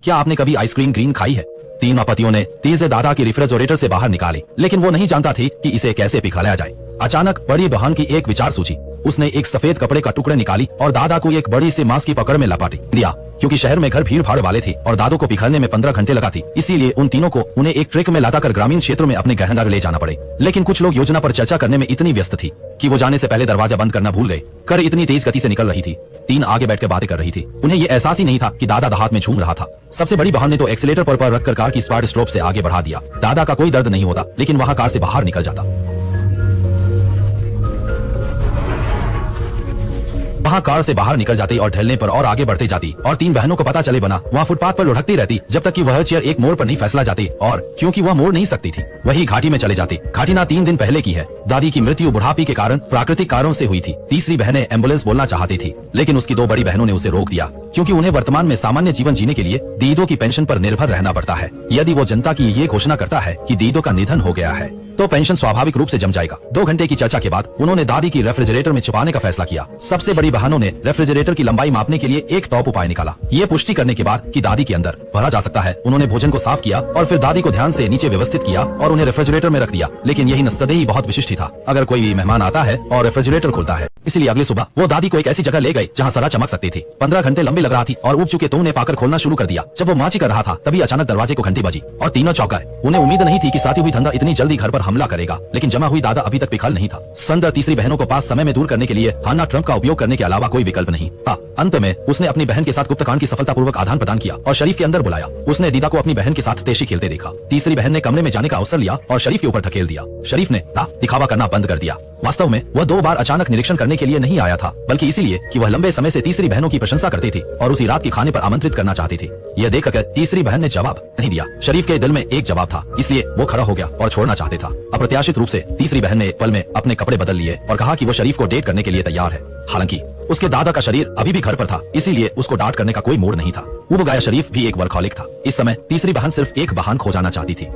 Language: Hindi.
क्या आपने कभी आइसक्रीम ग्रीन खाई है? तीनों पतियों ने तेज दादा की रेफ्रिजरेटर से बाहर निकाली, लेकिन वो नहीं जानता थी कि इसे कैसे पिघलाया जाए। अचानक बड़ी बहन की एक विचार सूझी। उसने एक सफेद कपड़े का टुकड़ा निकाली और दादा को एक बड़ी सी मांस की पकड़ में लपेट दिया। क्योंकि शहर में घर भीड़ भाड़ वाले थे और दादू को पिघलने में 15 घंटे लगा थी, इसीलिए उन तीनों को उन्हें एक ट्रक में लाता कर ग्रामीण क्षेत्रों में अपने गहनगार ले जाना पड़े। लेकिन कुछ लोग योजना पर चर्चा करने में इतनी व्यस्त थी कि वो जाने से पहले दरवाजा बंद करना भूल गए। कर इतनी तेज गति से निकल रही थी, तीन आगे बैठकर बातें कर रही थी। उन्हें ये एहसास ही नहीं था कि दादा हाथ में झूम रहा था। सबसे बड़ी बहन ने तो एक्सीलेटर पर रखकर कार की स्टार्ट स्ट्रोप से आगे बढ़ा दिया। दादा का कोई दर्द नहीं होता, लेकिन वहाँ कार से बाहर निकल जाता। वहाँ कार से बाहर निकल जाती और ढलने पर और आगे बढ़ते जाती और तीन बहनों को पता चले बना वहाँ फुटपाथ पर लुढ़कती रहती जब तक कि वह चेयर एक मोड़ पर नहीं फैसला जाती। और क्योंकि वह मोड़ नहीं सकती थी, वही घाटी में चले जाती। घाटी ना 3 दिन पहले की है। दादी की मृत्यु बुढ़ापे के कारण प्राकृतिक कारणों से हुई थी। तीसरी बहन एम्बुलेंस बोलना चाहती थी, लेकिन उसकी 2 बड़ी बहनों ने उसे रोक दिया, क्योंकि उन्हें वर्तमान में सामान्य जीवन जीने के लिए दीदो की पेंशन पर निर्भर रहना पड़ता है। यदि वो जनता की ये घोषणा करता है कि दीदो का निधन हो गया है, तो पेंशन स्वाभाविक रूप से जम जाएगा। 2 घंटे की चर्चा के बाद उन्होंने दादी की रेफ्रिजरेटर में छुपाने का फैसला किया। सबसे बड़ी बहनों ने रेफ्रिजरेटर की लंबाई मापने के लिए एक टॉप उपाय निकाला। ये पुष्टि करने के बाद कि दादी के अंदर भरा जा सकता है, उन्होंने भोजन को साफ किया और फिर दादी को ध्यान से नीचे व्यवस्थित किया और उन्हें रेफ्रिजरेटर में रख दिया। लेकिन यही सदैव बहुत विशिष्ट था। अगर कोई मेहमान आता है और रेफ्रिजरेटर खुलता है, इसलिए अगली सुबह वो दादी को एक ऐसी जगह ले गई जहाँ सरा चमक सकती थी। 15 घंटे लंबी लग रहा थी और उब चुके तो उन्हें पाकर खोलना शुरू कर दिया। जब वो माची कर रहा था, तभी अचानक दरवाजे को घंटी बजी और तीनों चौंक गए। उन्हें उम्मीद नहीं थी कि साथी हुई धंधा इतनी जल्दी घर पर हमला करेगा, लेकिन जमा हुई दादा अभी तक पिघल नहीं था। संदर तीसरी बहनों को पास समय में दूर करने के लिए हाना ट्रंप का उपयोग करने के अलावा कोई विकल्प नहीं था। अंत में उसने अपनी बहन के साथ गुप्तकांड की सफलतापूर्वक आदान प्रदान किया और शरीफ के अंदर बुलाया। उसने दीदा को अपनी बहन के साथ तेशी खेलते देखा। तीसरी बहन ने कमरे में जाने का अवसर लिया और शरीफ के ऊपर धकेल दिया। शरीफ ने दिखावा करना बंद कर दिया। वास्तव में वह 2 बार अचानक निरीक्षण करने के लिए नहीं आया था, बल्कि इसीलिए कि वह लंबे समय से तीसरी बहनों की प्रशंसा करती थी और उसी रात के खाने पर आमंत्रित करना चाहती थी। यह देखकर तीसरी बहन ने जवाब नहीं दिया। शरीफ के दिल में एक जवाब था, इसलिए वो खड़ा हो गया और छोड़ना चाहते था। अप्रत्याशित रूप से तीसरी बहन ने पल में अपने कपड़े बदल लिए और कहा कि वो शरीफ को डेट करने के लिए तैयार है। हालांकि उसके दादा का शरीर अभी भी घर पर था, इसीलिए उसको डांट करने का कोई मूड नहीं था। उब गया शरीफ भी एक वर्कहॉलिक था। इस समय तीसरी बहन सिर्फ एक बहान खो जाना चाहती थी।